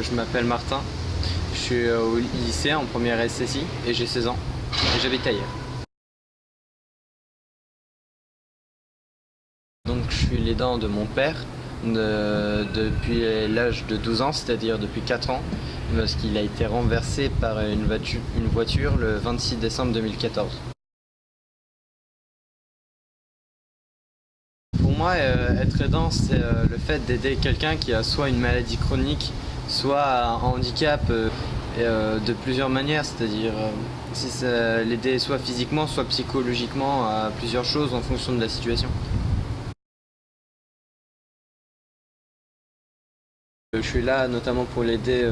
Je m'appelle Martin, je suis au lycée en première SSI et j'ai 16 ans et j'habite ailleurs. Donc je suis l'aidant de mon père depuis l'âge de 12 ans, c'est-à-dire depuis 4 ans, parce qu'il a été renversé par une voiture le 26 décembre 2014. Pour moi, être aidant, c'est le fait d'aider quelqu'un qui a soit une maladie chronique, soit un handicap de plusieurs manières, c'est-à-dire l'aider soit physiquement, soit psychologiquement à plusieurs choses en fonction de la situation. Je suis là notamment pour l'aider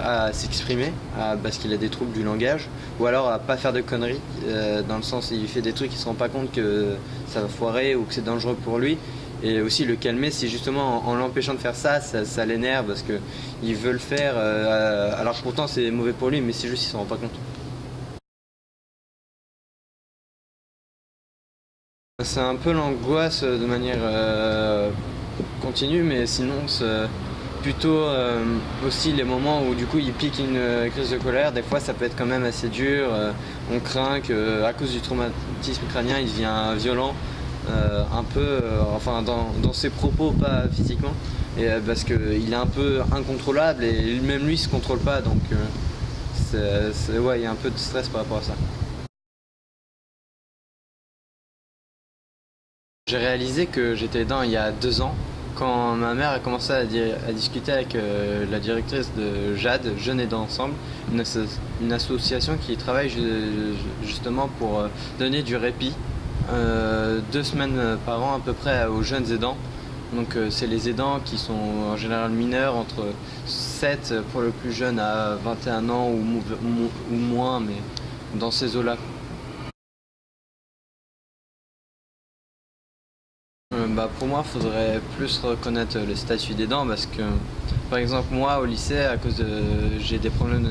à s'exprimer, parce qu'il a des troubles du langage, ou alors à pas faire de conneries, dans le sens où il fait des trucs, il se rend pas compte que ça va foirer ou que c'est dangereux pour lui, et aussi le calmer si justement en l'empêchant de faire ça l'énerve parce qu'il veut le faire, alors que pourtant c'est mauvais pour lui, mais c'est juste qu'il s'en rend pas compte. C'est un peu l'angoisse de manière continue, mais sinon c'est plutôt aussi les moments où du coup il pique une crise de colère. Des fois ça peut être quand même assez dur, on craint qu'à cause du traumatisme crânien il devient violent, un peu, enfin dans ses propos, pas physiquement, et parce qu'il est un peu incontrôlable et même lui se contrôle pas, donc ouais, il y a un peu de stress par rapport à ça. J'ai réalisé que j'étais aidant il y a 2 ans, quand ma mère a commencé à discuter avec la directrice de JAD, Jeunes Aidants Ensemble, une association qui travaille justement pour donner du répit 2 semaines par an à peu près aux jeunes aidants. Donc c'est les aidants qui sont en général mineurs, entre 7 pour le plus jeune à 21 ans ou moins, mais dans ces eaux-là. Pour moi, il faudrait plus reconnaître le statut d'aidant parce que, par exemple, moi au lycée, à cause de, j'ai des problèmes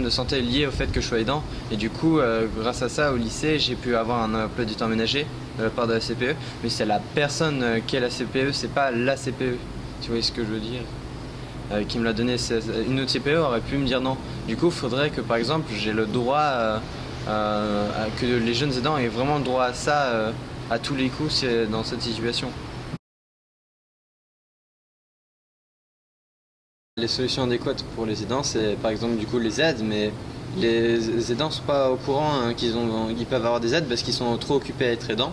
de santé liés au fait que je sois aidant, et du coup, grâce à ça, au lycée, j'ai pu avoir un emploi du temps aménagé de la part de la CPE, mais c'est la personne qui est la CPE, c'est pas la CPE. Tu vois ce que je veux dire? Qui me l'a donné, une autre CPE aurait pu me dire non. Du coup, il faudrait que, par exemple, j'ai le droit que les jeunes aidants aient vraiment le droit à ça. À tous les coups, c'est dans cette situation. Les solutions adéquates pour les aidants, c'est par exemple du coup les aides, mais les aidants ne sont pas au courant qu'ils peuvent avoir des aides parce qu'ils sont trop occupés à être aidants.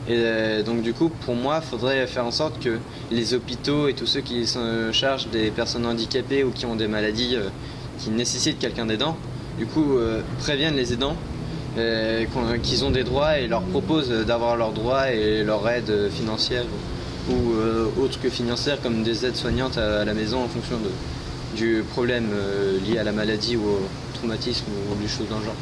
Et donc du coup, pour moi, il faudrait faire en sorte que les hôpitaux et tous ceux qui se chargent des personnes handicapées ou qui ont des maladies qui nécessitent quelqu'un d'aidant, du coup, préviennent les aidants qu'ils ont des droits et leur proposent d'avoir leurs droits et leur aide financière ou autre que financière, comme des aides soignantes à la maison en fonction du problème lié à la maladie ou au traumatisme ou des choses dans le genre.